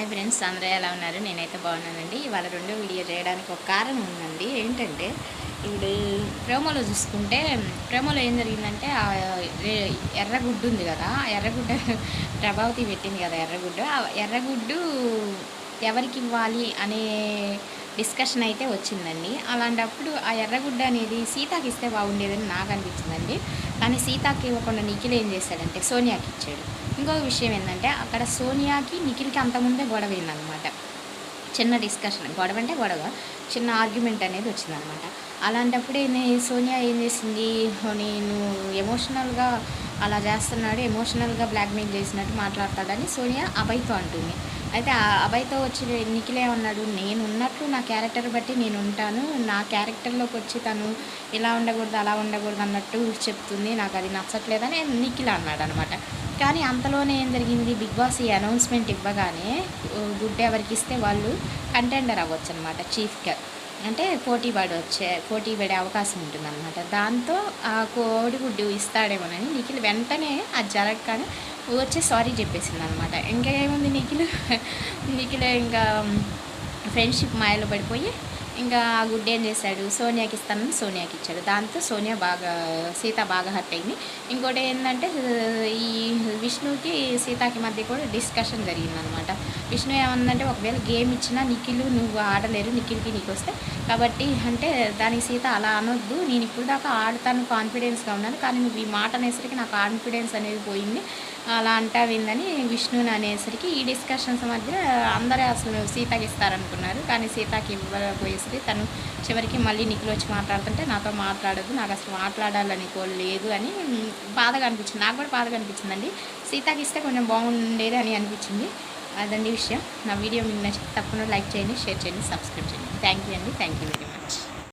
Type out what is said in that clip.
Hi friends, అందరూ ఎలా ఉన్నారు? నేనైతే బాగున్నానండి. ఇవాళ రెండో వీడియో చేయడానికి ఒక కారణం ఉందండి. ఏంటంటే ఇప్పుడు ప్రోమోలో చూసుకుంటే ప్రోమోలో ఏం జరిగిందంటే ఎర్రగుడ్డు ఉంది కదా, ఆ ఎర్రగుడ్డ ప్రభావతి పెట్టింది కదా ఎర్రగుడ్డు. ఆ ఎర్రగుడ్డు ఎవరికి ఇవ్వాలి అనే డిస్కషన్ అయితే వచ్చిందండి. అలాంటప్పుడు ఆ ఎర్రగుడ్డ అనేది సీతాకి ఇస్తే బాగుండేదని నాకు అనిపించిందండి. కానీ సీతాకి ఇవ్వకుండా నిఖిల్ ఏం చేశాడంటే సోనియాకి ఇచ్చాడు. ఇంకొక విషయం ఏంటంటే అక్కడ సోనియాకి నిఖిల్కి అంతకుముందే గొడవ అయిందనమాట. చిన్న డిస్కషన్, గొడవ అంటే గొడవ, చిన్న ఆర్గ్యుమెంట్ అనేది వచ్చిందనమాట. అలాంటప్పుడే సోనియా ఏం చేసింది, నేను ఎమోషనల్గా అలా చేస్తున్నాడు, ఎమోషనల్గా బ్లాక్మెయిల్ చేసినట్టు మాట్లాడతాడని సోనియా అభయ్తో అంటుంది. అయితే ఆ అభయ్తో వచ్చి నిఖిల్ ఏమన్నాడు, నేను ఉన్నట్లు నా క్యారెక్టర్ బట్టి నేను ఉంటాను, నా క్యారెక్టర్లోకి వచ్చి తను ఇలా ఉండకూడదు అలా ఉండకూడదు అన్నట్టు చెప్తుంది, నాకు అది నచ్చట్లేదని నిఖిల్ అన్నాడు అనమాట. కానీ అంతలోనే ఏం జరిగింది, బిగ్ బాస్ ఈ అనౌన్స్మెంట్ ఇవ్వగానే గుడ్ ఎవరికి ఇస్తే వాళ్ళు కంటెండర్ అవ్వచ్చు అనమాట, చీఫ్గా. అంటే పోటీ పడే అవకాశం ఉంటుందన్నమాట. దాంతో ఆ కోడిగుడ్డు ఇస్తాడేమోనని నిఖిల్ వెంటనే అది జరగగానే వచ్చి సారీ చెప్పేసింది అనమాట. ఇంకా ఏముంది, నిఖిల్ ఇంకా ఫ్రెండ్షిప్ మాయలో పడిపోయి ఇంకా ఆ గుడ్డు ఏం చేశాడు, సోనియాకి ఇస్తానని సోనియాకి ఇచ్చాడు. దాంతో సీత బాగా హర్ట్ అయింది. ఇంకోటి ఏంటంటే ఈ విష్ణుకి సీతకి మధ్య కూడా డిస్కషన్ జరిగిందనమాట. విష్ణు ఏమన్నంటే ఒకవేళ గేమ్ ఇచ్చినా నిఖిల్ నువ్వు ఆడలేరు, నిఖిల్కి నీకు వస్తే కాబట్టి అంటే దానికి సీత అలా అనొద్దు, నేను ఇప్పుడు దాకా ఆడతాను కాన్ఫిడెన్స్గా ఉన్నాను, కానీ నువ్వు ఈ మాట అనేసరికి నాకు కాన్ఫిడెన్స్ అనేది పోయింది, అలా అంటావిందని విష్ణుని అనేసరికి ఈ డిస్కషన్స్ మధ్య అందరూ అసలు సీతకి ఇస్తారనుకున్నారు. కానీ సీతకి ఇవ్వకపోయేసరికి తను చివరికి మళ్ళీ నిఖిల్ వచ్చి మాట్లాడుతుంటే నాతో మాట్లాడదు, నాకు అసలు మాట్లాడాలని లేదు అని బాధగా అనిపించింది. నాకు కూడా బాధగా అనిపించిందండి. సీతకి ఇస్తే కొంచెం బాగుండేది అని అనిపించింది. అదండి విషయం. నా వీడియో మీకు నచ్చితే తప్పకుండా లైక్ చేయండి, షేర్ చేయండి, సబ్స్క్రైబ్ చేయండి. థ్యాంక్ యూ అండి. Thank you very much.